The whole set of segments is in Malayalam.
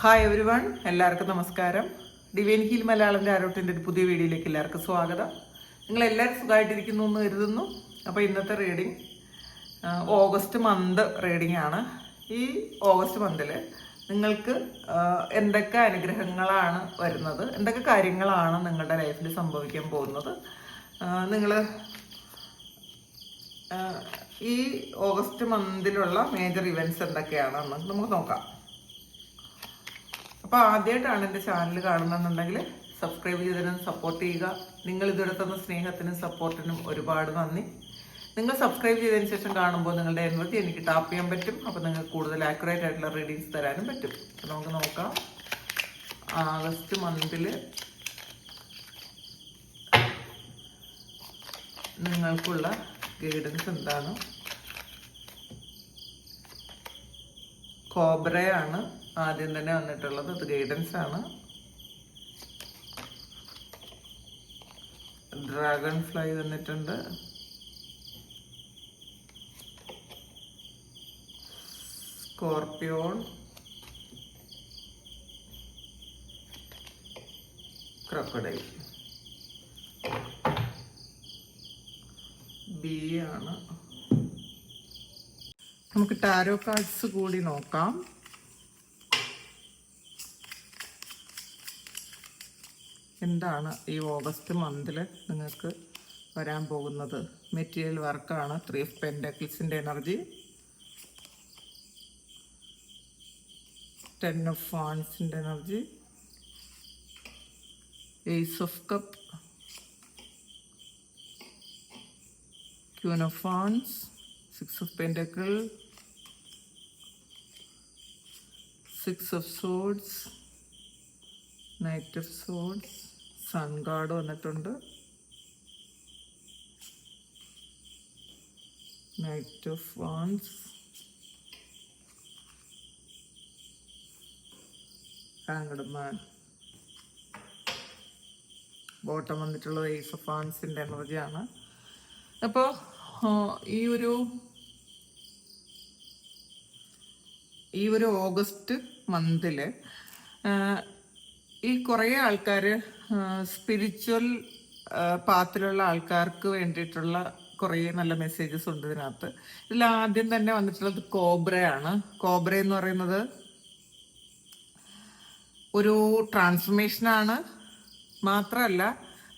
ഹായ് എവരി വൺ, എല്ലാവർക്കും നമസ്കാരം. ഡിവൈൻ ഹീൽ മലയാളം ടാരോട്ടിൻ്റെ ഒരു പുതിയ വീഡിയോയിലേക്ക് എല്ലാവർക്കും സ്വാഗതം. നിങ്ങളെല്ലാവരും സുഖമായിട്ടിരിക്കുന്നു എന്ന് കരുതുന്നു. അപ്പോൾ ഇന്നത്തെ റീഡിങ് ഓഗസ്റ്റ് മന്ത് റീഡിംഗ് ആണ്. ഈ ഓഗസ്റ്റ് മന്തിൽ നിങ്ങൾക്ക് എന്തൊക്കെ അനുഗ്രഹങ്ങളാണ് വരുന്നത്, എന്തൊക്കെ കാര്യങ്ങളാണ് നിങ്ങളുടെ ലൈഫിൽ സംഭവിക്കാൻ പോകുന്നത്, നിങ്ങൾ ഈ ഓഗസ്റ്റ് മന്തിലുള്ള മേജർ ഇവൻറ്റ്സ് എന്തൊക്കെയാണെന്ന് നമുക്ക് നോക്കാം. അപ്പോൾ ആദ്യമായിട്ടാണ് എൻ്റെ ചാനൽ കാണുന്നതെന്നുണ്ടെങ്കിൽ സബ്സ്ക്രൈബ് ചെയ്തതിനും സപ്പോർട്ട് ചെയ്യുക. നിങ്ങൾ ഇതുവരെ തന്ന സ്നേഹത്തിനും സപ്പോർട്ടിനും ഒരുപാട് നന്ദി. നിങ്ങൾ സബ്സ്ക്രൈബ് ചെയ്തതിന് ശേഷം കാണുമ്പോൾ നിങ്ങളുടെ എനർജി എനിക്ക് ടാപ്പ് ചെയ്യാൻ പറ്റും. അപ്പോൾ നിങ്ങൾക്ക് കൂടുതൽ ആക്യുറേറ്റ് ആയിട്ടുള്ള റീഡിങ്സ് തരാനും പറ്റും. അപ്പോൾ നമുക്ക് നോക്കാം ആഗസ്റ്റ് മന്തിൽ നിങ്ങൾക്കുള്ള ഗൈഡൻസ് എന്താണ്. കോബ്രയാണ് ആദ്യം തന്നെ വന്നിട്ടുള്ളത്. അത് ഗൈഡൻസ് ആണ്. ഡ്രാഗൺ ഫ്ലൈ വന്നിട്ടുണ്ട്. സ്കോർപ്പിയോൺ, ക്രോക്കഡൈൽ, ബി ആണ്. നമുക്ക് ടാരോ കാർഡ്സ് കൂടി നോക്കാം. എന്താണ് ഈ ഓഗസ്റ്റ് മന്തിൽ നിങ്ങൾക്ക് വരാൻ പോകുന്നത്? മെറ്റീരിയൽ വർക്കാണ്. 3 of Pentaclesൻ്റെ എനർജി, 10 of Wandsൻ്റെ energy, Ace of Cup, Queen of Wands, 6 of Pentacles, 6 of Swords, Knight of Swords, Sun card വന്നിട്ടുണ്ട്, Knight of Wands, Hanged Man. Bottom വന്നിട്ടുള്ളത് Ace of Wandsൻ്റെ എനർജിയാണ്. അപ്പോൾ ഈ ഒരു ഓഗസ്റ്റ് മന്തിൽ ഈ കുറേ ആൾക്കാർ സ്പിരിച്വൽ പാത്തിലുള്ള ആൾക്കാർക്ക് വേണ്ടിയിട്ടുള്ള കുറേ നല്ല മെസ്സേജസ് ഉണ്ട് ഇതിനകത്ത്. ഇതിൽ ആദ്യം തന്നെ വന്നിട്ടുള്ളത് കോബ്രയാണ്. കോബ്ര എന്ന് പറയുന്നത് ഒരു ട്രാൻസ്ഫർമേഷനാണ്. മാത്രമല്ല,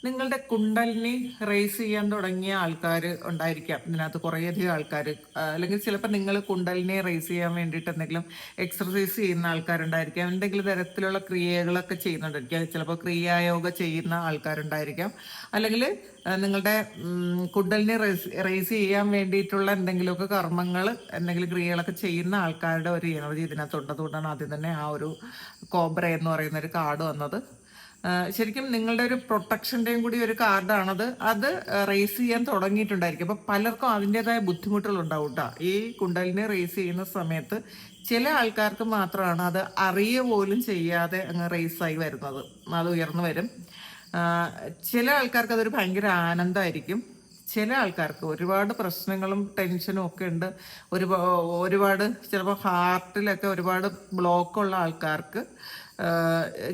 നിങ്ങളുടെ കുണ്ടലിനി റേസ് ചെയ്യാൻ തുടങ്ങിയ ആൾക്കാർ ഉണ്ടായിരിക്കാം ഇതിനകത്ത്, കുറേയധികം ആൾക്കാർ. അല്ലെങ്കിൽ ചിലപ്പോൾ നിങ്ങൾ കുണ്ടലിനെ റേസ് ചെയ്യാൻ വേണ്ടിയിട്ട് എന്തെങ്കിലും എക്സർസൈസ് ചെയ്യുന്ന ആൾക്കാരുണ്ടായിരിക്കാം, എന്തെങ്കിലും തരത്തിലുള്ള ക്രിയകളൊക്കെ ചെയ്യുന്നുണ്ടായിരിക്കാം. ചിലപ്പോൾ ക്രിയായോഗ ചെയ്യുന്ന ആൾക്കാരുണ്ടായിരിക്കാം. അല്ലെങ്കിൽ നിങ്ങളുടെ കുണ്ടലിനെ റേസ് ചെയ്യാൻ വേണ്ടിയിട്ടുള്ള എന്തെങ്കിലുമൊക്കെ കർമ്മങ്ങൾ, എന്തെങ്കിലും ക്രിയകളൊക്കെ ചെയ്യുന്ന ആൾക്കാരുടെ ഒരു എനർജി ഇതിനകത്തുണ്ട്. അതുകൊണ്ടാണ് ആദ്യം തന്നെ ആ ഒരു കോബ്ര എന്ന് പറയുന്ന ഒരു കാർഡ് വന്നത്. ശരിക്കും നിങ്ങളുടെ ഒരു പ്രൊട്ടക്ഷൻ്റെയും കൂടി ഒരു കാർഡാണത്. അത് റേസ് ചെയ്യാൻ തുടങ്ങിയിട്ടുണ്ടായിരിക്കും. അപ്പോൾ പലർക്കും അതിൻ്റെതായ ബുദ്ധിമുട്ടുകൾ ഉണ്ടാവും കേട്ടോ. ഈ കുണ്ടലിനെ റേസ് ചെയ്യുന്ന സമയത്ത് ചില ആൾക്കാർക്ക് മാത്രമാണ് അത് അറിയുക പോലും ചെയ്യാതെ അങ്ങ് റേസായി വരുന്നത്, അത് ഉയർന്നു വരും. ചില ആൾക്കാർക്ക് അതൊരു ഭയങ്കര ആനന്ദമായിരിക്കും. ചില ആൾക്കാർക്ക് ഒരുപാട് പ്രശ്നങ്ങളും ടെൻഷനും ഒക്കെ ഉണ്ട്. ഒരുപാട് ചിലപ്പോൾ ഹാർട്ടിലൊക്കെ ഒരുപാട് ബ്ലോക്കുള്ള ആൾക്കാർക്ക്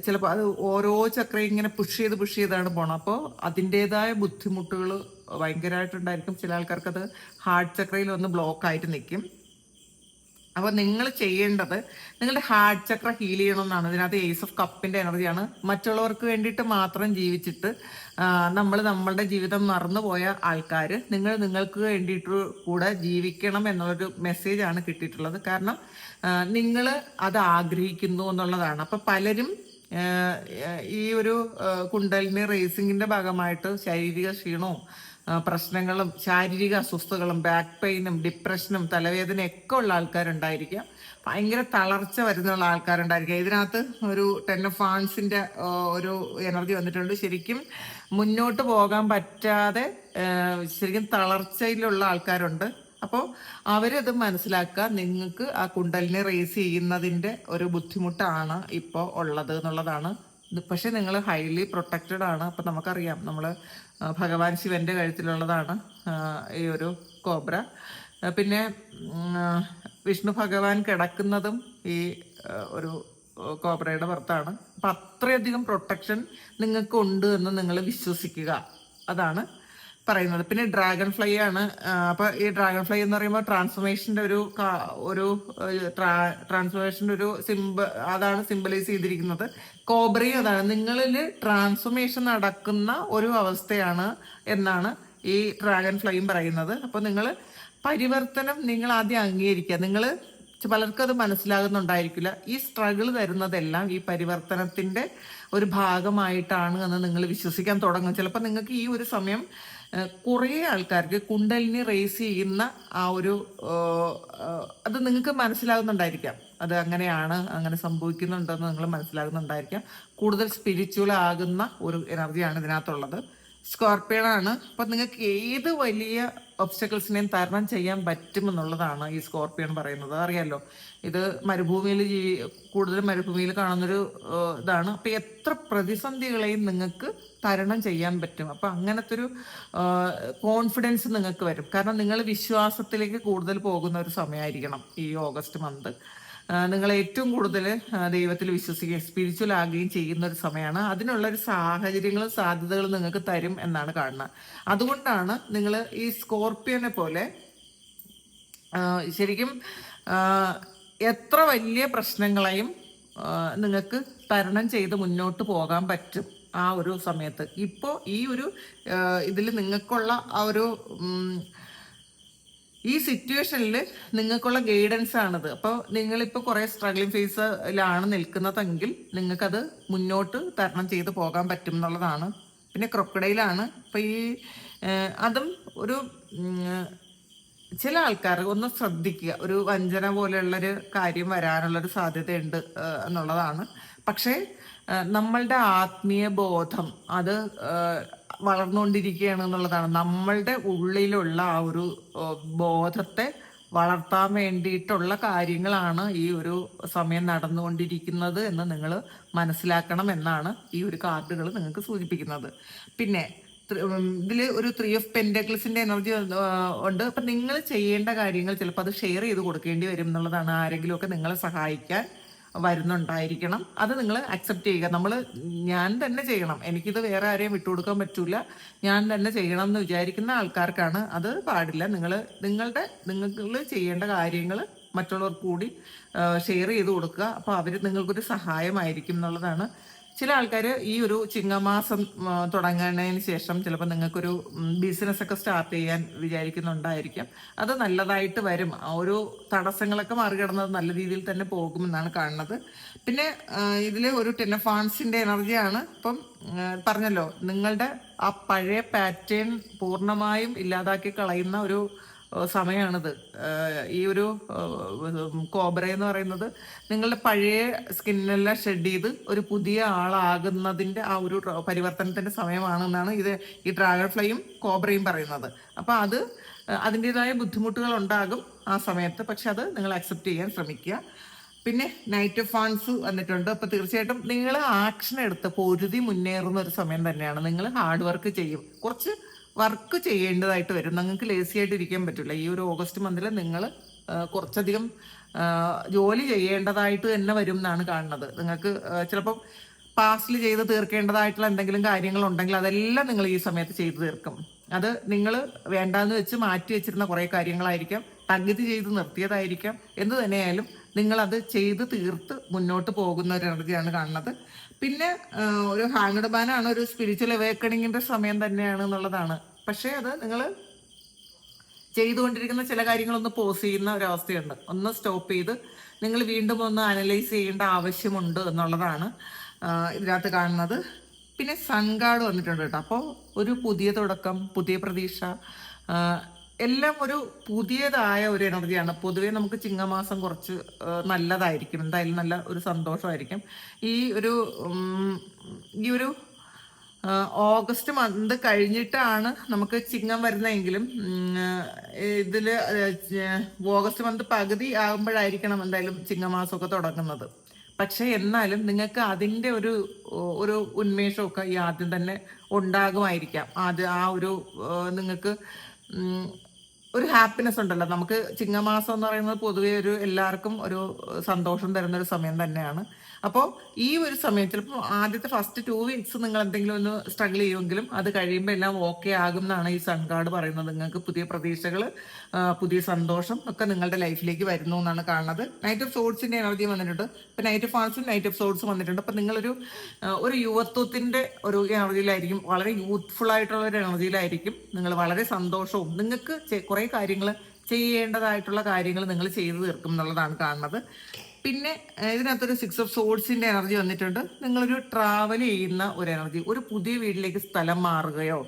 ചിലപ്പോൾ അത് ഓരോ ചക്രയും ഇങ്ങനെ പുഷ് ചെയ്താണ് പോകണം. അപ്പോൾ അതിൻ്റേതായ ബുദ്ധിമുട്ടുകൾ ഭയങ്കരമായിട്ടുണ്ടായിരിക്കും. ചില ആൾക്കാർക്ക് അത് ഹാർട്ട് ചക്രയിൽ ഒന്ന് ബ്ലോക്കായിട്ട് നിൽക്കും. അപ്പോൾ നിങ്ങൾ ചെയ്യേണ്ടത് നിങ്ങളുടെ ഹാർട്ട് ചക്ര ഹീൽ ചെയ്യണമെന്നാണ്. ഇതിനകത്ത് ഏസ് ഓഫ് കപ്പിൻ്റെ എനർജിയാണ്. മറ്റുള്ളവർക്ക് വേണ്ടിയിട്ട് മാത്രം ജീവിച്ചിട്ട് നമ്മളുടെ ജീവിതം മറന്നുപോയ ആൾക്കാർ നിങ്ങൾക്ക് വേണ്ടിയിട്ട് കൂടെ ജീവിക്കണം എന്നുള്ളൊരു മെസ്സേജാണ് കിട്ടിയിട്ടുള്ളത്. കാരണം നിങ്ങൾ അത് ആഗ്രഹിക്കുന്നു എന്നുള്ളതാണ്. അപ്പം പലരും ഈ ഒരു കുണ്ടലിനി റേസിങ്ങിൻ്റെ ഭാഗമായിട്ട് ശാരീരിക ക്ഷീണവും പ്രശ്നങ്ങളും ശാരീരിക അസ്വസ്ഥതകളും ബാക്ക് പെയിനും ഡിപ്രഷനും തലവേദനയൊക്കെ ഉള്ള ആൾക്കാരുണ്ടായിരിക്കാം. ഭയങ്കര തളർച്ച വരുന്നുള്ള ആൾക്കാരുണ്ടായിരിക്കാം. ഇതിനകത്ത് ഒരു 10 of Wandsൻ്റെ ഒരു എനർജി വന്നിട്ടുണ്ട്. ശരിക്കും മുന്നോട്ട് പോകാൻ പറ്റാതെ ശരിക്കും തളർച്ചയിലുള്ള ആൾക്കാരുണ്ട്. അപ്പോൾ അവരത് മനസ്സിലാക്കുക, നിങ്ങൾക്ക് ആ കുണ്ടലിനെ റേസ് ചെയ്യുന്നതിൻ്റെ ഒരു ബുദ്ധിമുട്ടാണ് ഇപ്പോൾ ഉള്ളത് എന്നുള്ളതാണ്. പക്ഷെ നിങ്ങൾ ഹൈലി പ്രൊട്ടക്റ്റഡ് ആണ്. അപ്പം നമുക്കറിയാം, നമ്മൾ ഭഗവാൻ ശിവൻ്റെ കഴുത്തിലുള്ളതാണ് ഈ ഒരു കോബ്ര. പിന്നെ വിഷ്ണു ഭഗവാൻ കിടക്കുന്നതും ഈ ഒരു കോബ്രയുടെ ബർത്താണ്. അപ്പം അത്രയധികം പ്രൊട്ടക്ഷൻ നിങ്ങൾക്ക് ഉണ്ട് എന്ന് നിങ്ങൾ വിശ്വസിക്കുക, അതാണ് പറയുന്നത്. പിന്നെ ഡ്രാഗൺ ഫ്ലൈ ആണ്. അപ്പോൾ ഈ ഡ്രാഗൺ ഫ്ലൈ എന്ന് പറയുമ്പോൾ ട്രാൻസ്ഫോർമേഷൻ്റെ ഒരു ട്രാൻസ്ഫോർമേഷൻ്റെ ഒരു അതാണ് സിംബലൈസ് ചെയ്തിരിക്കുന്നത്. കോബ്രയും അതാണ്, നിങ്ങളിൽ ട്രാൻസ്ഫോർമേഷൻ നടക്കുന്ന ഒരു അവസ്ഥയാണ് എന്നാണ് ഈ ഡ്രാഗൺ ഫ്ലൈയും പറയുന്നത്. അപ്പോൾ നിങ്ങൾ പരിവർത്തനം നിങ്ങൾ ആദ്യം അംഗീകരിക്കുക. നിങ്ങൾ പലർക്കും അത് മനസ്സിലാകുന്നുണ്ടായിരിക്കില്ല. ഈ സ്ട്രഗിൾ തരുന്നതെല്ലാം ഈ പരിവർത്തനത്തിന്റെ ഒരു ഭാഗമായിട്ടാണ് എന്ന് നിങ്ങൾ വിശ്വസിക്കാൻ തുടങ്ങും. ചിലപ്പോൾ നിങ്ങൾക്ക് ഈ ഒരു സമയം കുറേ ആൾക്കാർക്ക് കുണ്ടലിനി റേസ് ചെയ്യുന്ന ആ ഒരു അത് നിങ്ങൾക്ക് മനസ്സിലാകുന്നുണ്ടായിരിക്കാം. അത് അങ്ങനെയാണ്, അങ്ങനെ സംഭവിക്കുന്നുണ്ടെന്ന് നിങ്ങൾ മനസ്സിലാകുന്നുണ്ടായിരിക്കാം. കൂടുതൽ സ്പിരിച്വൽ ആകുന്ന ഒരു എനർജിയാണ് ഇതിനകത്തുള്ളത്. സ്കോർപ്പിയൻ ആണ്. അപ്പം നിങ്ങൾക്ക് ഏത് വലിയ ഒബ്സ്റ്റക്കിൾസിനെയും തരണം ചെയ്യാൻ പറ്റുമെന്നുള്ളതാണ് ഈ സ്കോർപ്പിയൻ പറയുന്നത്. അറിയാലോ, ഇത് മരുഭൂമിയിൽ കൂടുതലും മരുഭൂമിയിൽ കാണുന്നൊരു ഇതാണ്. അപ്പം എത്ര പ്രതിസന്ധികളെയും നിങ്ങൾക്ക് തരണം ചെയ്യാൻ പറ്റും. അപ്പം അങ്ങനത്തെ ഒരു കോൺഫിഡൻസ് നിങ്ങൾക്ക് വരും. കാരണം നിങ്ങൾ വിശ്വാസത്തിലേക്ക് കൂടുതൽ പോകുന്ന ഒരു സമയമായിരിക്കണം ഈ ഓഗസ്റ്റ് മന്ത്. നിങ്ങൾ ഏറ്റവും കൂടുതൽ ദൈവത്തിൽ വിശ്വസിക്കുകയും സ്പിരിച്വൽ ആകുകയും ചെയ്യുന്ന ഒരു സമയമാണ്. അതിനുള്ള ഒരു സാഹചര്യങ്ങളും സാധ്യതകളും നിങ്ങൾക്ക് തരും എന്നാണ് കാണുന്നത്. അതുകൊണ്ടാണ് നിങ്ങൾ ഈ സ്കോർപ്പിയനെ പോലെ ശരിക്കും എത്ര വലിയ പ്രശ്നങ്ങളെയും നിങ്ങൾക്ക് തരണം ചെയ്ത് മുന്നോട്ട് പോകാൻ പറ്റും ആ ഒരു സമയത്ത്. ഇപ്പോൾ ഈ ഒരു ഇതിൽ നിങ്ങൾക്കുള്ള ആ ഒരു ഈ സിറ്റുവേഷനിൽ നിങ്ങൾക്കുള്ള ഗൈഡൻസ് ആണിത്. അപ്പോൾ നിങ്ങളിപ്പോൾ കുറേ സ്ട്രഗ്ലിംഗ് ഫേസിലാണ് നിൽക്കുന്നതെങ്കിൽ നിങ്ങൾക്കത് മുന്നോട്ട് തരണം ചെയ്ത് പോകാൻ പറ്റും എന്നുള്ളതാണ്. പിന്നെ ക്രൊക്കഡൈലാണ്. അപ്പോൾ ഈ അതും ഒരു ചില ആൾക്കാർ ഒന്ന് ശ്രദ്ധിക്കുക, ഒരു വഞ്ചന പോലെയുള്ളൊരു കാര്യം വരാനുള്ളൊരു സാധ്യതയുണ്ട് എന്നുള്ളതാണ്. പക്ഷേ നമ്മളുടെ ആത്മീയ ബോധം അത് വളർന്നുകൊണ്ടിരിക്കുകയാണ് എന്നുള്ളതാണ്. നമ്മളുടെ ഉള്ളിലുള്ള ആ ഒരു ബോധത്തെ വളർത്താൻ വേണ്ടിയിട്ടുള്ള കാര്യങ്ങളാണ് ഈ ഒരു സമയം നടന്നുകൊണ്ടിരിക്കുന്നത് എന്ന് നിങ്ങൾ മനസ്സിലാക്കണം എന്നാണ് ഈ ഒരു കാർഡുകൾ നിങ്ങൾക്ക് സൂചിപ്പിക്കുന്നത്. പിന്നെ ഇതിൽ ഒരു 3 ഓഫ് പെൻറ്റക്കിൾസിന്റെ എനർജി ഉണ്ട്. അപ്പം നിങ്ങൾ ചെയ്യേണ്ട കാര്യങ്ങൾ ചിലപ്പോൾ അത് ഷെയർ ചെയ്ത് കൊടുക്കേണ്ടി വരും എന്നുള്ളതാണ്. ആരെങ്കിലുമൊക്കെ നിങ്ങളെ സഹായിക്കാൻ വരുന്നുണ്ടായിരിക്കണം. അത് നിങ്ങൾ അക്സെപ്റ്റ് ചെയ്യുക. ഞാൻ തന്നെ ചെയ്യണം, എനിക്കിത് വേറെ ആരെയും വിട്ടുകൊടുക്കാൻ പറ്റൂല, ഞാൻ തന്നെ ചെയ്യണം എന്ന് വിചാരിക്കുന്ന ആൾക്കാർക്കാണ് അത് പാടില്ല. നിങ്ങൾ ചെയ്യേണ്ട കാര്യങ്ങൾ മറ്റുള്ളവർക്ക് കൂടി ഷെയർ ചെയ്ത് കൊടുക്കുക. അപ്പോൾ അവർ നിങ്ങൾക്കൊരു സഹായമായിരിക്കും എന്നുള്ളതാണ്. ചില ആൾക്കാർ ഈ ഒരു ചിങ്ങമാസം തുടങ്ങുന്നതിന് ശേഷം ചിലപ്പോൾ നിങ്ങൾക്കൊരു ബിസിനസ്സൊക്കെ സ്റ്റാർട്ട് ചെയ്യാൻ വിചാരിക്കുന്നുണ്ടായിരിക്കാം. അത് നല്ലതായിട്ട് വരും. ആ ഒരു തടസ്സങ്ങളൊക്കെ മറികടന്നത് നല്ല രീതിയിൽ തന്നെ പോകുമെന്നാണ് കാണുന്നത്. പിന്നെ ഇതിൽ ഒരു 10 ഓഫ് വാൻഡ്സിന്റെ എനർജിയാണ്. ഇപ്പം പറഞ്ഞല്ലോ, നിങ്ങളുടെ ആ പഴയ പാറ്റേൺ പൂർണ്ണമായും ഇല്ലാതാക്കി കളയുന്ന ഒരു സമയമാണിത്. ഈ ഒരു കോബ്ര എന്ന് പറയുന്നത് നിങ്ങളുടെ പഴയ സ്കിന്നെല്ലാം ഷെഡ് ചെയ്ത് ഒരു പുതിയ ആളാകുന്നതിൻ്റെ ആ ഒരു പരിവർത്തനത്തിൻ്റെ സമയമാണെന്നാണ് ഈ ഡ്രാഗൺ ഫ്ലൈയും കോബ്രയും പറയുന്നത്. അപ്പോൾ അതിൻ്റെതായ ബുദ്ധിമുട്ടുകൾ ഉണ്ടാകും ആ സമയത്ത്, പക്ഷെ അത് നിങ്ങൾ അക്സെപ്റ്റ് ചെയ്യാൻ ശ്രമിക്കുക. പിന്നെ നൈറ്റ് ഓഫ് വാൻഡ്സ് വന്നിട്ടുണ്ട്. അപ്പോൾ തീർച്ചയായിട്ടും നിങ്ങൾ ആക്ഷൻ എടുത്ത് പൊരുതി മുന്നേറുന്ന ഒരു സമയം തന്നെയാണ്. നിങ്ങൾ ഹാർഡ് വർക്ക് ചെയ്യും, കുറച്ച് വർക്ക് ചെയ്യേണ്ടതായിട്ട് വരും. നിങ്ങൾക്ക് ലേസി ആയിട്ട് ഇരിക്കാൻ പറ്റില്ല. ഈ ഒരു ഓഗസ്റ്റ് മന്തിൽ നിങ്ങൾ കുറച്ചധികം ജോലി ചെയ്യേണ്ടതായിട്ട് തന്നെ വരും എന്നാണ് കാണുന്നത്. നിങ്ങൾക്ക് ചിലപ്പം പാസ്റ്റിൽ ചെയ്ത് തീർക്കേണ്ടതായിട്ടുള്ള എന്തെങ്കിലും കാര്യങ്ങളുണ്ടെങ്കിൽ അതെല്ലാം നിങ്ങൾ ഈ സമയത്ത് ചെയ്തു തീർക്കും. അത് നിങ്ങൾ വേണ്ടാന്ന് വെച്ച് മാറ്റി വെച്ചിരുന്ന കുറേ കാര്യങ്ങളായിരിക്കാം, തകുതി ചെയ്ത് നിർത്തിയതായിരിക്കാം. എന്ത് തന്നെയായാലും നിങ്ങളത് ചെയ്ത് തീർത്ത് മുന്നോട്ട് പോകുന്ന ഒരു എനർജിയാണ് കാണുന്നത്. പിന്നെ ഒരു ഹാങ്ഡ് മാനാണ്, ഒരു സ്പിരിച്വൽ അവേക്കണിങ്ങിന്റെ സമയം തന്നെയാണ് എന്നുള്ളതാണ്. പക്ഷേ അത് നിങ്ങൾ ചെയ്തുകൊണ്ടിരിക്കുന്ന ചില കാര്യങ്ങളൊന്ന് പോസ് ചെയ്യുന്ന ഒരവസ്ഥയുണ്ട്. ഒന്ന് സ്റ്റോപ്പ് ചെയ്ത് നിങ്ങൾ വീണ്ടും ഒന്ന് അനലൈസ് ചെയ്യേണ്ട ആവശ്യമുണ്ട് എന്നുള്ളതാണ് ഇതിനകത്ത് കാണുന്നത്. പിന്നെ സൺ കാർഡ് വന്നിട്ടുണ്ട് കേട്ടോ. അപ്പോൾ ഒരു പുതിയ തുടക്കം, പുതിയ പ്രതീക്ഷ, എല്ലാം ഒരു പുതിയതായ ഒരു എനർജിയാണ്. പൊതുവേ നമുക്ക് ചിങ്ങമാസം കുറച്ച് നല്ലതായിരിക്കും, എന്തായാലും നല്ല ഒരു സന്തോഷമായിരിക്കും. ഈ ഒരു ഓഗസ്റ്റ് മന്ത് കഴിഞ്ഞിട്ടാണ് നമുക്ക് ചിങ്ങം വരുന്നതെങ്കിലും ഇതിൽ ഓഗസ്റ്റ് മന്ത് പകുതി ആകുമ്പോഴായിരിക്കണം എന്തായാലും ചിങ്ങമാസമൊക്കെ തുടങ്ങുന്നത്. പക്ഷെ എന്നാലും നിങ്ങൾക്ക് അതിൻ്റെ ഒരു ഉന്മേഷമൊക്കെ ഈ ആദ്യം തന്നെ ഉണ്ടാകുമായിരിക്കാം. നിങ്ങൾക്ക് ഒരു ഹാപ്പിനെസ് ഉണ്ടല്ലോ. നമുക്ക് ചിങ്ങമാസം എന്ന് പറയുന്നത് പൊതുവെ എല്ലാവർക്കും ഒരു സന്തോഷം തരുന്നൊരു സമയം തന്നെയാണ്. അപ്പോൾ ഈ ഒരു സമയം ചിലപ്പോൾ ആദ്യത്തെ ഫസ്റ്റ് 2 വീക്സ് നിങ്ങൾ എന്തെങ്കിലും ഒന്ന് സ്ട്രഗിൾ ചെയ്യുമെങ്കിലും അത് കഴിയുമ്പോൾ എല്ലാം ഓക്കെ ആകും എന്നാണ് ഈ സൺ കാർഡ് പറയുന്നത്. നിങ്ങൾക്ക് പുതിയ പ്രതീക്ഷകൾ, പുതിയ സന്തോഷം ഒക്കെ നിങ്ങളുടെ ലൈഫിലേക്ക് വരുന്നു എന്നാണ് കാണുന്നത്. നൈറ്റ് ഓഫ് സോഡ്സിന്റെ എനർജി വന്നിട്ടുണ്ട്. ഇപ്പം നൈറ്റ് ഓഫ് ഫാൾസും നൈറ്റ് ഓഫ് സോഡ്സും വന്നിട്ടുണ്ട്. അപ്പം നിങ്ങളൊരു ഒരു യുവത്വത്തിന്റെ ഒരു എനർജിയിലായിരിക്കും, വളരെ യൂത്ത്ഫുൾ ആയിട്ടുള്ള ഒരു എനർജിയിലായിരിക്കും. നിങ്ങൾ വളരെ സന്തോഷവും നിങ്ങൾക്ക് കുറേ കാര്യങ്ങൾ ചെയ്യേണ്ടതായിട്ടുള്ള കാര്യങ്ങൾ നിങ്ങൾ ചെയ്തു തീർക്കും എന്നുള്ളതാണ് കാണുന്നത്. പിന്നെ ഇതിനകത്തൊരു 6 ഓഫ് സോഡ്സിന്റെ എനർജി വന്നിട്ടുണ്ട്. നിങ്ങളൊരു ട്രാവൽ ചെയ്യുന്ന ഒരു എനർജി, ഒരു പുതിയ വീട്ടിലേക്ക് സ്ഥലം മാറുകയോ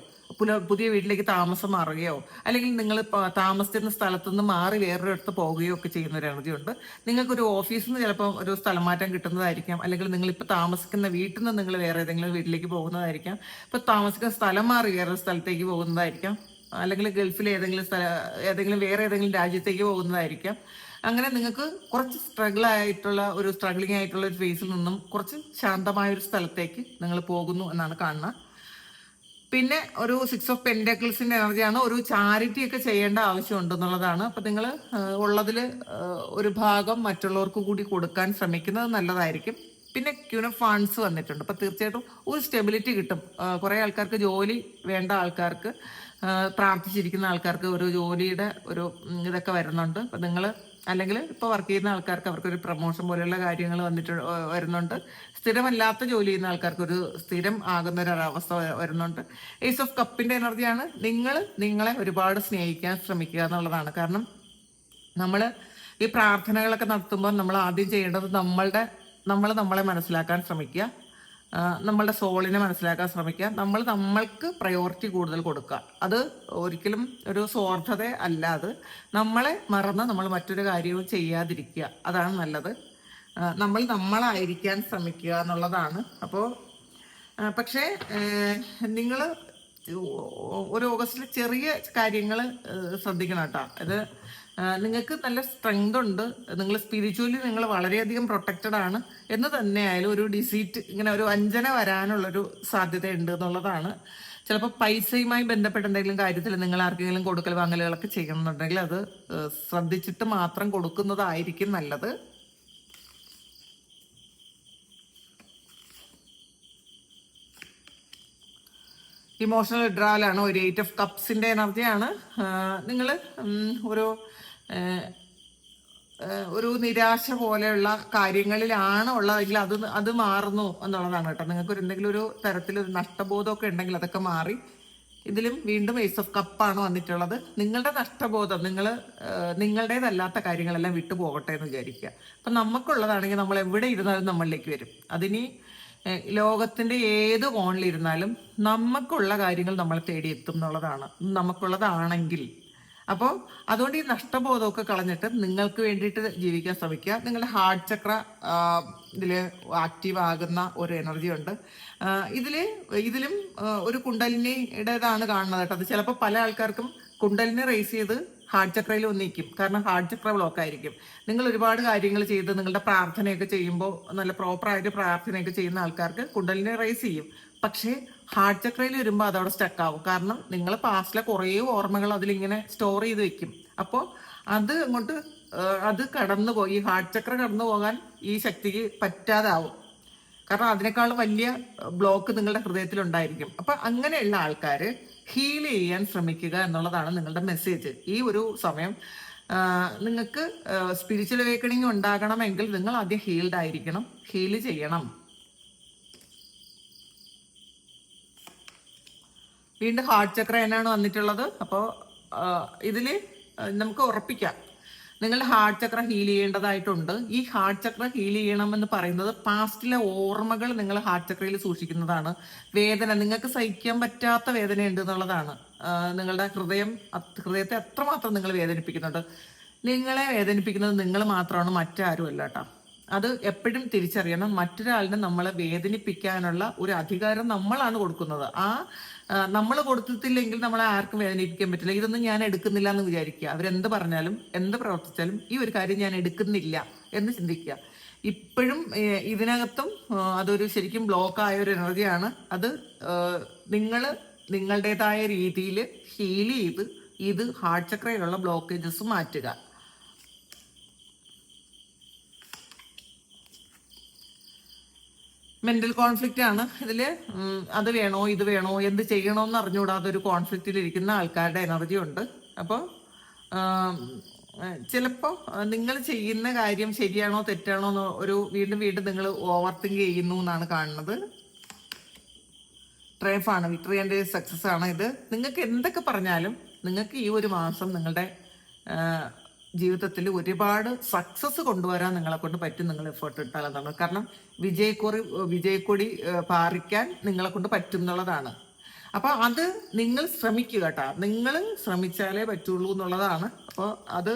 പുതിയ വീട്ടിലേക്ക് താമസം മാറുകയോ അല്ലെങ്കിൽ നിങ്ങൾ താമസിച്ചിരുന്ന സ്ഥലത്തുനിന്ന് മാറി വേറൊരിടത്ത് പോവുകയോ ഒക്കെ ചെയ്യുന്ന ഒരു എനർജി ഉണ്ട്. നിങ്ങൾക്കൊരു ഓഫീസിൽ നിന്ന് ചിലപ്പോൾ ഒരു സ്ഥലം മാറ്റം കിട്ടുന്നതായിരിക്കാം, അല്ലെങ്കിൽ നിങ്ങളിപ്പോൾ താമസിക്കുന്ന വീട്ടിൽ നിന്ന് നിങ്ങൾ വേറെ ഏതെങ്കിലും വീട്ടിലേക്ക് പോകുന്നതായിരിക്കാം, ഇപ്പോൾ താമസിക്കുന്ന സ്ഥലം മാറി വേറൊരു സ്ഥലത്തേക്ക് പോകുന്നതായിരിക്കാം, അല്ലെങ്കിൽ ഗൾഫിൽ ഏതെങ്കിലും വേറെ ഏതെങ്കിലും രാജ്യത്തേക്ക് പോകുന്നതായിരിക്കാം. അങ്ങനെ നിങ്ങൾക്ക് കുറച്ച് സ്ട്രഗ്ലിംഗ് ആയിട്ടുള്ള ഒരു ഫേസിൽ നിന്നും കുറച്ച് ശാന്തമായ ഒരു സ്ഥലത്തേക്ക് നിങ്ങൾ പോകുന്നു എന്നാണ് കാണുന്നത്. പിന്നെ ഒരു 6 ഓഫ് പെൻഡക്കിൾസിന്റെ എനർജിയാണ്. ഒരു ചാരിറ്റി ഒക്കെ ചെയ്യേണ്ട ആവശ്യമുണ്ട് എന്നുള്ളതാണ്. അപ്പം നിങ്ങൾ ഉള്ളതിൽ ഒരു ഭാഗം മറ്റുള്ളവർക്ക് കൂടി കൊടുക്കാൻ ശ്രമിക്കുന്നത് നല്ലതായിരിക്കും. പിന്നെ ക്യൂൻ ഓഫ് ഫണ്ട്സ് വന്നിട്ടുണ്ട്. അപ്പം തീർച്ചയായിട്ടും ഒരു സ്റ്റെബിലിറ്റി കിട്ടും. കുറേ ആൾക്കാർക്ക് ജോലി വേണ്ട ആൾക്കാർക്ക്, പ്രാർത്ഥിച്ചിരിക്കുന്ന ആൾക്കാർക്ക് ഒരു ജോലിയുടെ ഒരു ഇതൊക്കെ വരുന്നുണ്ട്. അപ്പം നിങ്ങൾ അല്ലെങ്കിൽ ഇപ്പോൾ വർക്ക് ചെയ്യുന്ന ആൾക്കാർക്ക് അവർക്കൊരു പ്രൊമോഷൻ പോലെയുള്ള കാര്യങ്ങൾ വരുന്നുണ്ട്. സ്ഥിരമല്ലാത്ത ജോലി ചെയ്യുന്ന ആൾക്കാർക്ക് ഒരു സ്ഥിരം ആകുന്ന ഒരു അവസ്ഥ വരുന്നുണ്ട്. ഏസ് ഓഫ് കപ്പിന്റെ എനർജിയാണ്. നിങ്ങളെ ഒരുപാട് സ്നേഹിക്കാൻ ശ്രമിക്കുക എന്നുള്ളതാണ്. കാരണം നമ്മൾ ഈ പ്രാർത്ഥനകളൊക്കെ നടത്തുമ്പോൾ നമ്മൾ ആദ്യം ചെയ്യേണ്ടത് നമ്മളെ മനസ്സിലാക്കാൻ ശ്രമിക്കുക, നമ്മളുടെ സോളിനെ മനസ്സിലാക്കാൻ ശ്രമിക്കുക, നമ്മൾക്ക് പ്രയോറിറ്റി കൂടുതൽ കൊടുക്കുക. അത് ഒരിക്കലും ഒരു സ്വാർത്ഥത അല്ലാതെ നമ്മളെ മറന്ന് നമ്മൾ മറ്റൊരു കാര്യവും ചെയ്യാതിരിക്കുക, അതാണ് നല്ലത്. നമ്മളായിരിക്കാൻ ശ്രമിക്കുക എന്നുള്ളതാണ്. അപ്പോൾ പക്ഷേ നിങ്ങൾ ഒരു ഓഗസ്റ്റിൽ ചെറിയ കാര്യങ്ങൾ ശ്രദ്ധിക്കണം കേട്ടോ. അത് നിങ്ങൾക്ക് നല്ല സ്ട്രെങ്ത് ഉണ്ട്, നിങ്ങൾ സ്പിരിച്വലി നിങ്ങൾ വളരെയധികം പ്രൊട്ടക്റ്റഡ് ആണ് എന്ന് തന്നെയായാലും ഒരു ഡിസീറ്റ്, ഇങ്ങനെ ഒരു വഞ്ചന വരാനുള്ളൊരു സാധ്യത ഉണ്ട് എന്നുള്ളതാണ്. ചിലപ്പോൾ പൈസയുമായി ബന്ധപ്പെട്ട എന്തെങ്കിലും കാര്യത്തിൽ നിങ്ങൾ ആർക്കെങ്കിലും കൊടുക്കൽ വാങ്ങലുകളൊക്കെ ചെയ്യണമെന്നുണ്ടെങ്കിൽ അത് ശ്രദ്ധിച്ചിട്ട് മാത്രം കൊടുക്കുന്നതായിരിക്കും നല്ലത്. ഇമോഷണൽ വിഡ്രാവലാണ്. ഒരു 8 ഓഫ് കപ്സിന്റെ എനർജിയാണ്. നിങ്ങൾ ഒരു നിരാശ പോലെയുള്ള കാര്യങ്ങളിലാണ് ഉള്ളതെങ്കിൽ അത് മാറുന്നു എന്നുള്ളതാണ് കേട്ടോ. നിങ്ങൾക്ക് എന്തെങ്കിലും ഒരു തരത്തിലൊരു നഷ്ടബോധമൊക്കെ ഉണ്ടെങ്കിൽ അതൊക്കെ മാറി. ഇതിലും വീണ്ടും ഏസ് ഓഫ് കപ്പാണ് വന്നിട്ടുള്ളത്. നിങ്ങളുടെ നഷ്ടബോധം, നിങ്ങളുടേതല്ലാത്ത കാര്യങ്ങളെല്ലാം വിട്ടുപോകട്ടെ എന്ന് വിചാരിക്കുക. അപ്പം നമുക്കുള്ളതാണെങ്കിൽ നമ്മൾ എവിടെ ഇരുന്നാലും നമ്മളിലേക്ക് വരും. അതിനി ലോകത്തിന്റെ ഏത് കോണിലിരുന്നാലും നമുക്കുള്ള കാര്യങ്ങൾ നമ്മളെ തേടിയെത്തും എന്നുള്ളതാണ്, നമുക്കുള്ളതാണെങ്കിൽ. അപ്പോൾ അതുകൊണ്ട് ഈ നഷ്ടബോധമൊക്കെ കളഞ്ഞിട്ട് നിങ്ങൾക്ക് വേണ്ടിയിട്ട് ജീവിക്കാൻ ശ്രമിക്കുക. നിങ്ങളുടെ ഹാർട്ട് ചക്ര ഇതിൽ ആക്റ്റീവ് ആകുന്ന ഒരു എനർജി ഉണ്ട്. ഇതിലും ഒരു കുണ്ടലിനിയുടേതാണ് കാണുന്നത് കേട്ടോ. അത് ചിലപ്പോൾ പല ആൾക്കാർക്കും കുണ്ടലിനെ റേസ് ചെയ്ത് ഹാർട്ട് ചക്രയിൽ ഒന്നിക്കും. കാരണം ഹാർട്ട് ചക്ര ബ്ലോക്ക് ആയിരിക്കും. നിങ്ങൾ ഒരുപാട് കാര്യങ്ങൾ ചെയ്ത് നിങ്ങളുടെ പ്രാർത്ഥനയൊക്കെ ചെയ്യുമ്പോൾ, നല്ല പ്രോപ്പറായിട്ട് പ്രാർത്ഥനയൊക്കെ ചെയ്യുന്ന ആൾക്കാർക്ക് കുണ്ടലിനെ റേസ് ചെയ്യും. പക്ഷേ ഹാർട്ട് ചക്രയിൽ വരുമ്പോൾ അതവിടെ സ്റ്റക്ക് ആവും. കാരണം നിങ്ങൾ പാസ്റ്റിലെ കുറേ ഓർമ്മകൾ അതിലിങ്ങനെ സ്റ്റോർ ചെയ്ത് വെക്കും. അപ്പോൾ അത് കടന്നുപോയി, ഈ ഹാർട്ട് ചക്ര കടന്നു പോകാൻ ഈ ശക്തിക്ക് പറ്റാതാവും. കാരണം അതിനേക്കാൾ വലിയ ബ്ലോക്ക് നിങ്ങളുടെ ഹൃദയത്തിലുണ്ടായിരിക്കും. അപ്പം അങ്ങനെയുള്ള ആൾക്കാർ ഹീൽ ചെയ്യാൻ ശ്രമിക്കുക എന്നുള്ളതാണ് നിങ്ങളുടെ മെസ്സേജ്. ഈ ഒരു സമയം നിങ്ങൾക്ക് സ്പിരിച്വൽ അവേക്കണിങ് ഉണ്ടാകണമെങ്കിൽ നിങ്ങൾ ആദ്യം ഹീൽഡ് ആയിരിക്കണം, ഹീൽ ചെയ്യണം. വീണ്ടും ഹാർട്ട് ചക്ര എന്നാണ് വന്നിട്ടുള്ളത്. അപ്പോൾ ഇതിൽ നമുക്ക് ഉറപ്പിക്കാം നിങ്ങളുടെ ഹാർട്ട് ചക്ര ഹീൽ ചെയ്യേണ്ടതായിട്ടുണ്ട്. ഈ ഹാർട്ട് ചക്ര ഹീൽ ചെയ്യണമെന്ന് പറയുന്നത് പാസ്റ്റിലെ ഓർമ്മകൾ നിങ്ങൾ ഹാർട്ട് ചക്രയിൽ സൂക്ഷിക്കുന്നതാണ്. വേദന, നിങ്ങൾക്ക് സഹിക്കാൻ പറ്റാത്ത വേദനയുണ്ട് എന്നുള്ളതാണ്. നിങ്ങളുടെ ഹൃദയത്തെ എത്രമാത്രം നിങ്ങൾ വേദനിപ്പിക്കുന്നുണ്ട്. നിങ്ങളെ വേദനിപ്പിക്കുന്നത് നിങ്ങൾ മാത്രമാണ്, മറ്റാരുമല്ല കേട്ടോ. അത് എപ്പോഴും തിരിച്ചറിയണം. മറ്റൊരാളിനെ നമ്മളെ വേദനിപ്പിക്കാനുള്ള ഒരു അധികാരം നമ്മളാണ് കൊടുക്കുന്നത്. നമ്മൾ കൊടുത്തിട്ടില്ലെങ്കിൽ നമ്മളെ ആർക്കും വേദനിപ്പിക്കാൻ പറ്റില്ല. ഇതൊന്നും ഞാൻ എടുക്കുന്നില്ല എന്ന് വിചാരിക്കുക. അവരെന്ത് പറഞ്ഞാലും എന്ത് പ്രവർത്തിച്ചാലും ഈ ഒരു കാര്യം ഞാൻ എടുക്കുന്നില്ല എന്ന് ചിന്തിക്കുക. ഇപ്പോഴും ഇതിനകത്തും അതൊരു ശരിക്കും ബ്ലോക്കായ ഒരു എനർജിയാണ്. അത് നിങ്ങളുടേതായ രീതിയിൽ ഹീൽ ചെയ്ത് ഇത് ഹാർട്ട് ചക്രയിലുള്ള ബ്ലോക്കേജസ് മാറ്റുക. മെന്റൽ കോൺഫ്ലിക്റ്റ് ആണ് ഇതിൽ. അത് വേണോ ഇത് വേണോ എന്ത് ചെയ്യണോന്ന് അറിഞ്ഞുകൂടാതെ ഒരു കോൺഫ്ലിക്റ്റിൽ ഇരിക്കുന്ന ആൾക്കാരുടെ എനർജി ഉണ്ട്. അപ്പോൾ ചിലപ്പോൾ നിങ്ങൾ ചെയ്യുന്ന കാര്യം ശരിയാണോ തെറ്റാണോ എന്ന് ഒരു വീണ്ടും വീണ്ടും നിങ്ങൾ ഓവർ തിങ്ക് ചെയ്യുന്നു എന്നാണ് കാണുന്നത്. ട്രയംഫാണ്, വിക്ടറി ആൻഡ് സക്സസ് ആണ് ഇത്. നിങ്ങൾക്ക് എന്തൊക്കെ പറഞ്ഞാലും നിങ്ങൾക്ക് ഈ ഒരു മാസം നിങ്ങളുടെ ജീവിതത്തിൽ ഒരുപാട് സക്സസ് കൊണ്ടുവരാൻ നിങ്ങളെ കൊണ്ട് പറ്റും, നിങ്ങൾ എഫേർട്ട് ഇട്ടാൽ എന്നാണ്. കാരണം വിജയക്കൊടി പാറിക്കാൻ നിങ്ങളെ കൊണ്ട് പറ്റും എന്നുള്ളതാണ്. അപ്പോൾ അത് നിങ്ങൾ ശ്രമിക്കുക കേട്ടോ, നിങ്ങൾ ശ്രമിച്ചാലേ പറ്റുള്ളൂ എന്നുള്ളതാണ്. അപ്പോൾ അത്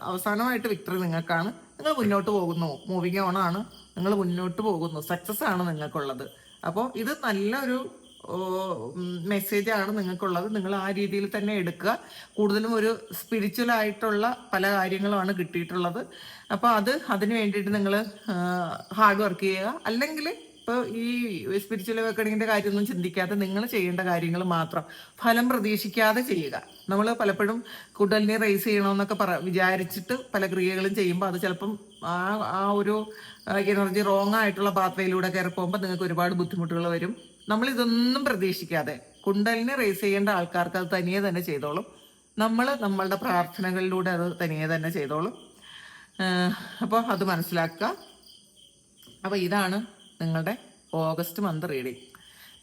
അവസാനമായിട്ട് വിക്ടറി നിങ്ങൾക്കാണ്. നിങ്ങൾ മുന്നോട്ട് പോകുന്നു, മൂവിങ് ഓൺ ആണ്, നിങ്ങൾ മുന്നോട്ട് പോകുന്നു, സക്സസ് ആണ് നിങ്ങൾക്കുള്ളത്. അപ്പോൾ ഇത് നല്ലൊരു മെസ്സേജാണ് നിങ്ങൾക്കുള്ളത്. നിങ്ങൾ ആ രീതിയിൽ തന്നെ എടുക്കുക. കൂടുതലും ഒരു സ്പിരിച്വൽ ആയിട്ടുള്ള പല കാര്യങ്ങളുമാണ് കിട്ടിയിട്ടുള്ളത്. അപ്പോൾ അതിന് വേണ്ടിയിട്ട് നിങ്ങൾ ഹാർഡ് വർക്ക് ചെയ്യുക. അല്ലെങ്കിൽ ഇപ്പോൾ ഈ സ്പിരിച്വൽ അവേക്കണിങ്ങിൻ്റെ കാര്യമൊന്നും ചിന്തിക്കാതെ നിങ്ങൾ ചെയ്യേണ്ട കാര്യങ്ങൾ മാത്രം ഫലം പ്രതീക്ഷിക്കാതെ ചെയ്യുക. നമ്മൾ പലപ്പോഴും കുണ്ടലിനി റേസ് ചെയ്യണമെന്നൊക്കെ വിചാരിച്ചിട്ട് പല ക്രിയകളും ചെയ്യുമ്പോൾ അത് ചിലപ്പം ആ ഒരു എനർജി റോങ് ആയിട്ടുള്ള പാത്വയിലൂടെ കയറി പോകുമ്പോൾ നിങ്ങൾക്ക് ഒരുപാട് ബുദ്ധിമുട്ടുകൾ വരും. നമ്മൾ ഇതൊന്നും പ്രതീക്ഷിക്കാതെ കുണ്ടലിനെ റേസ് ചെയ്യേണ്ട ആൾക്കാർക്ക് അത് തനിയെ തന്നെ ചെയ്തോളും. നമ്മളുടെ പ്രാർത്ഥനകളിലൂടെ അത് തനിയെ തന്നെ ചെയ്തോളും. അപ്പോൾ അത് മനസ്സിലാക്കുക. അപ്പോൾ ഇതാണ് നിങ്ങളുടെ ഓഗസ്റ്റ് മന്ത് റീഡിങ്.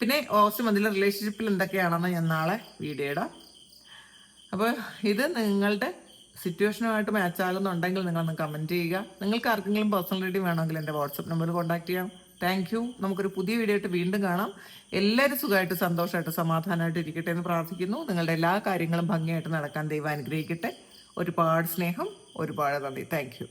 പിന്നെ ഓഗസ്റ്റ് മന്തിലെ റിലേഷൻഷിപ്പിൽ എന്തൊക്കെയാണെന്ന് ഞാൻ നാളെ വീഡിയോ ഇടാം. അപ്പോൾ ഇത് നിങ്ങളുടെ സിറ്റുവേഷനുമായിട്ട് മാച്ച് ആകുന്നുണ്ടെങ്കിൽ നിങ്ങളൊന്ന് കമൻറ്റ് ചെയ്യുക. നിങ്ങൾക്ക് ആർക്കെങ്കിലും പേഴ്സണൽ റീഡിങ് വേണമെങ്കിൽ എൻ്റെ വാട്സപ്പ് നമ്പറിൽ കോൺടാക്ട് ചെയ്യാം. Thank you. നമുക്കൊരു പുതിയ വീഡിയോ ആയിട്ട് വീണ്ടും കാണാം. എല്ലാവരും സുഖമായിട്ട് സന്തോഷമായിട്ട് സമാധാനമായിട്ട് ഇരിക്കട്ടെ എന്ന് പ്രാർത്ഥിക്കുന്നു. നിങ്ങളുടെ എല്ലാ കാര്യങ്ങളും ഭംഗിയായിട്ട് നടക്കാൻ ദൈവം അനുഗ്രഹിക്കട്ടെ. ഒരുപാട് സ്നേഹം, ഒരുപാട് നന്ദി. Thank you.